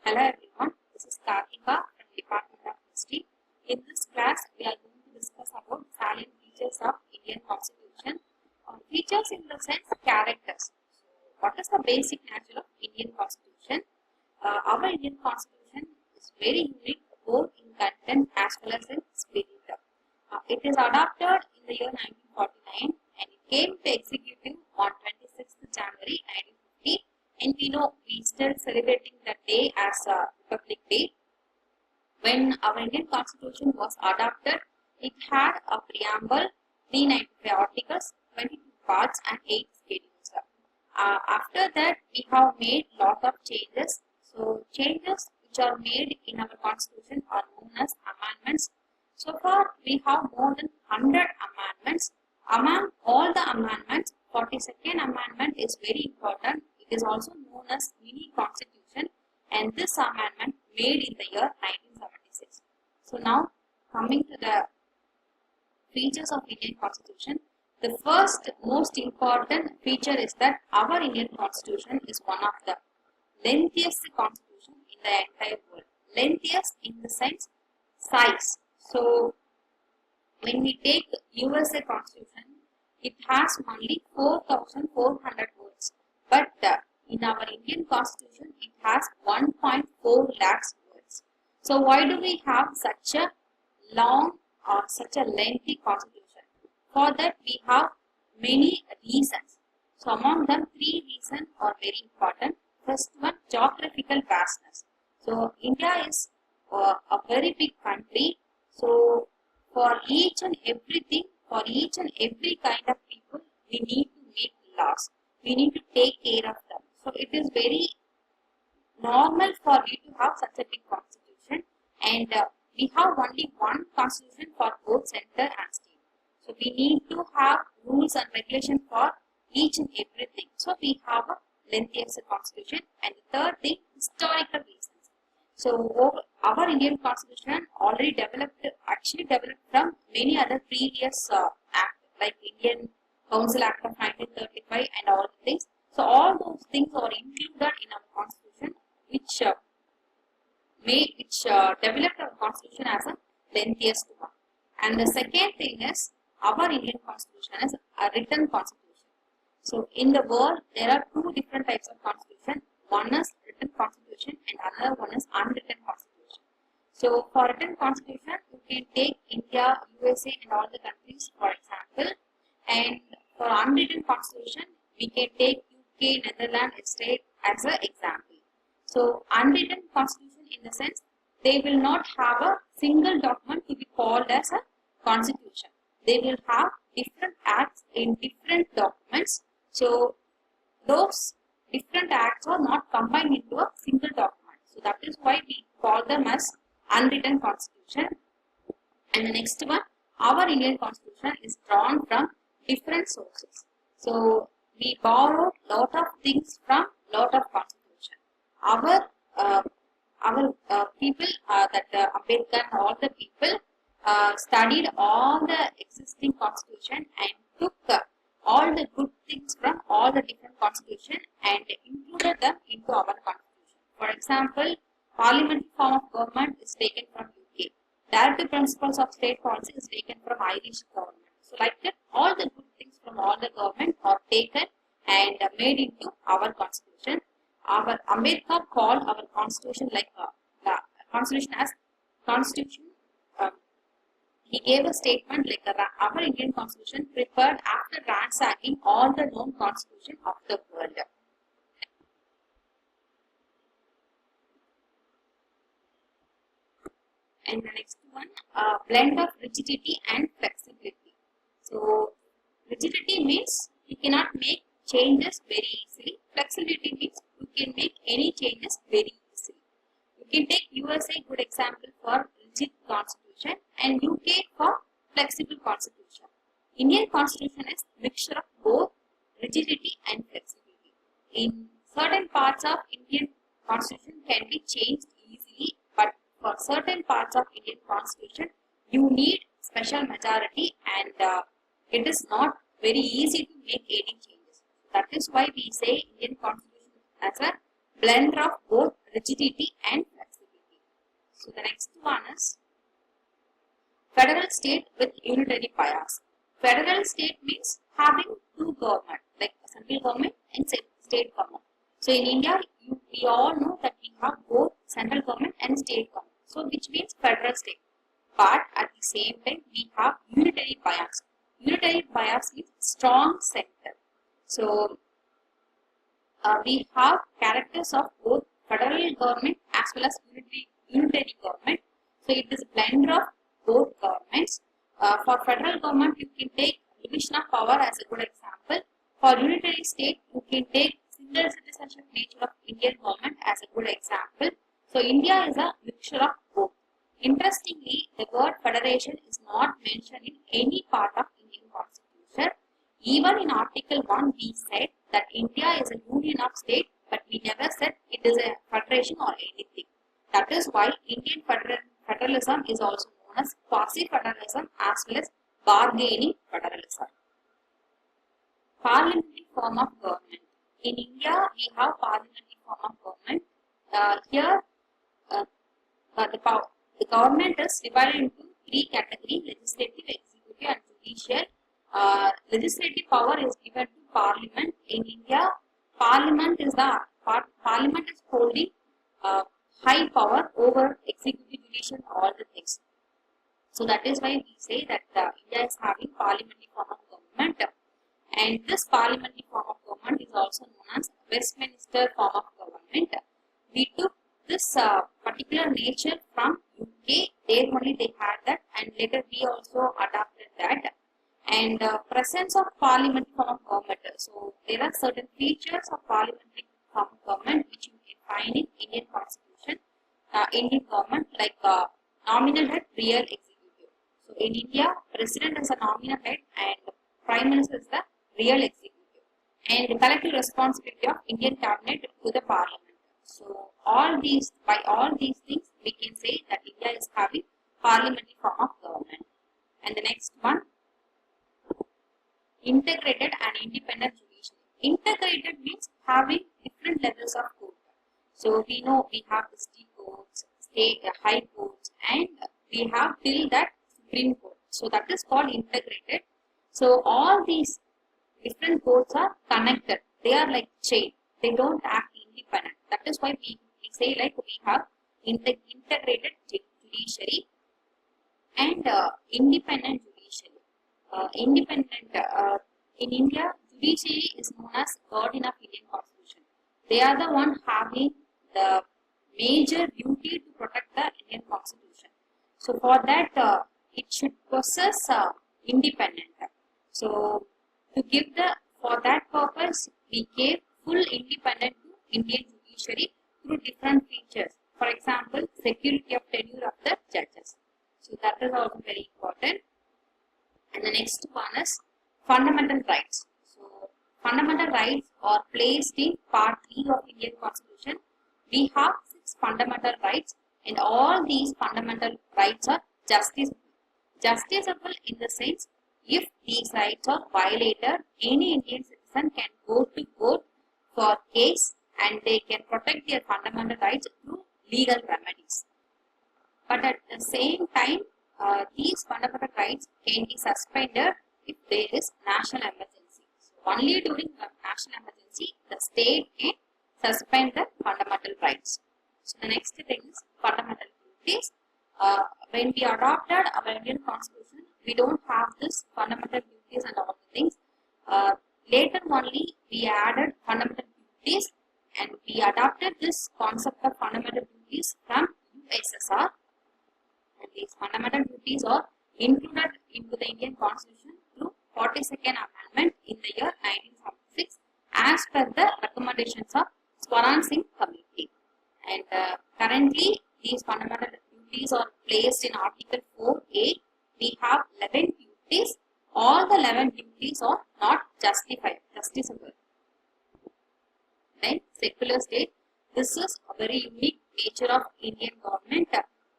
Hello everyone, this is Karthika from Department of History. In this class, we are going to discuss about salient features of Indian Constitution. Features in the sense characters. So, what is the basic nature of Indian Constitution? Our Indian Constitution is very unique both in content as well as in spirit. It is adopted in the year 1949 and it came to executive on 26th January 1950. And we know we still celebrating that day as a Republic Day. When our Indian Constitution was adopted, it had a preamble, 395 articles, 22 parts and 8 schedules. After that, we have made lot of changes. So, changes which are made in our Constitution are known as amendments. So far, we have more than 100 amendments. Among all the amendments, 42nd amendment is very important. It is also known as mini constitution, and this amendment made in the year 1976. So now coming to the features of Indian Constitution, the first most important feature is that our Indian Constitution is one of the lengthiest constitution in the entire world. Lengthiest in the sense size. So when we take USA Constitution, it has only 4,400 words. But in our Indian Constitution, it has 1.4 lakhs words. So why do we have such a long or such a lengthy Constitution? For that, we have many reasons. So among them, 3 reasons are very important. First one, geographical vastness. So India is a very big country. So for each and everything, for each and every kind of people, we need to make laws. We need to take care of them. So it is very normal for you to have such a big constitution, and we have only one constitution for both center and state. So we need to have rules and regulations for each and everything. So we have a lengthiest constitution. And the third thing, historical reasons. So our Indian Constitution already actually developed from many other previous acts like Indian Council Act of 1935 and all the things. So all those things are included in our Constitution, which developed our Constitution as a lengthiest one. And the second thing is our Indian Constitution is a written Constitution. So in the world there are 2 different types of Constitution. One is written Constitution and another one is unwritten Constitution. So for written Constitution, you can take India, USA and all the countries for example. And for unwritten Constitution, we can take UK, Netherlands, Israel as an example. So unwritten Constitution in the sense, they will not have a single document to be called as a Constitution. They will have different acts in different documents. So those different acts are not combined into a single document. So that is why we call them as unwritten Constitution. And the next one, our Indian Constitution is drawn from different sources. So we borrowed lot of things from lot of Constitution. Our people that Ambedkar and all the people studied all the existing Constitution and took all the good things from all the different Constitution and included them into our Constitution. For example, parliamentary form of government is taken from UK. Directive principles of state policy is taken from Irish government. So like that, all the good things from all the government are taken and made into our Constitution. Our Ambedkar called our Constitution like the Constitution as Constitution. He gave a statement like our Indian Constitution prepared after ransacking all the known Constitution of the world. And the next one, blend of rigidity and flexibility. So rigidity means you cannot make changes very easily. Flexibility means you can make any changes very easily. You can take USA good example for rigid constitution and UK for flexible constitution. Indian Constitution is mixture of both rigidity and flexibility. In certain parts of Indian Constitution can be changed easily, but for certain parts of Indian Constitution you need special majority and it is not very easy to make any changes. That is why we say Indian Constitution as a blend of both rigidity and flexibility. So the next one is federal state with unitary bias. Federal state means having two government, like central government and state government. So in India, we all know that we have both central government and state government. So which means federal state. But at the same time, we have unitary bias. Unitary bias means strong center. So we have characters of both federal government as well as unitary government. So it is a blend of both governments. For federal government, you can take division of power as a good example. For unitary state, you can take single citizenship nature of Indian government as a good example. So India is a mixture of both. Interestingly, the word federation is not mentioned in any part of Indian constitution. Even in Article 1, we said that India is a union of states, but we never said it is a federation or anything. That is why Indian federalism is also known as quasi-federalism as well as bargaining federalism. Parliamentary form of government. In India, we have parliamentary form of government. Here, the government is divided into three categories: legislative, executive, and judicial. Legislative power is given to Parliament. In India, Parliament is holding high power over executive, judicial, all the things. So that is why we say that India is having parliamentary form of government, and this parliamentary form of government is also known as Westminster form of government. We took this particular nature from UK. There only they had that, and later we also adopted that. And presence of parliamentary form of government. So there are certain features of parliamentary form of government which you can find in Indian Constitution, Indian government, like nominal head, real executive. So in India, president is a nominal head and prime minister is the real executive, and the collective responsibility of Indian cabinet to the parliament. So by all these things, we can say that India is having parliamentary form of government. And the next one, integrated and independent judiciary. Integrated means having different levels of court. So we know we have district courts, state, high courts, and we have till that Supreme Court. So that is called integrated. So all these different courts are connected. They are like chain. They don't act independent. That is why we say like we have integrated judiciary and independent judiciary. In India, judiciary is known as guardian of Indian Constitution. They are the one having the major duty to protect the Indian Constitution. So for that, it should possess independent. So for that purpose, we gave full independence to Indian judiciary through different features. For example, security of tenure of the judges. So that is also very important. And the next one is fundamental rights. So fundamental rights are placed in Part 3 of Indian Constitution. We have 6 fundamental rights, and all these fundamental rights are justiciable. Justiciable in the sense, if these rights are violated, any Indian citizen can go to court for case and they can protect their fundamental rights through legal remedies. But at the same time, these fundamental rights can be suspended if there is national emergency. So only during a national emergency, the state can suspend the fundamental rights. So the next thing is fundamental duties. When we adopted our Indian Constitution, we don't have this fundamental duties and all the things. Later only we added fundamental duties, and we adopted this concept of fundamental duties from USSR. And these fundamental duties are included into the Indian Constitution through 42nd Amendment in the year 1976 as per the recommendations of Swaran Singh Committee. And currently these fundamental duties are placed in Article 4A. We have 11 duties. All the 11 duties are not justiciable. Then secular state. This is a very unique nature of Indian government.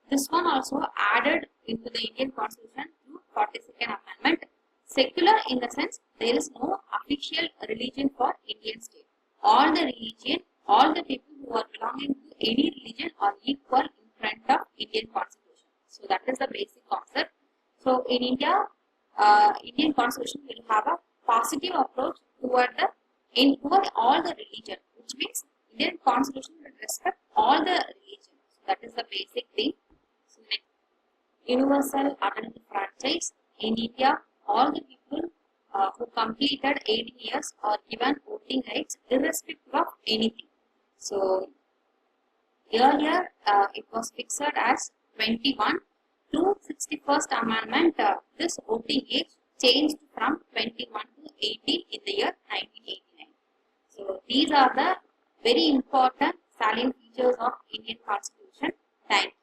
This one also added into the Indian Constitution through 42nd Amendment. Secular in the sense there is no official religion for Indian state. All the religion all the people who are belonging to any religion are equal in front of Indian Constitution. So that is the basic concept. So in India, Indian Constitution will have a positive approach toward all the religion, which means Indian Constitution will respect all the religions. That is the basic thing. So next, universal adult franchise. In India, all the people who completed 18 years are given voting rights irrespective of anything. So earlier it was fixed as 21. Through 61st Amendment, this voting age changed from 21 to 18 in the year 1989. So these are the very important salient features of Indian Constitution. Thank you.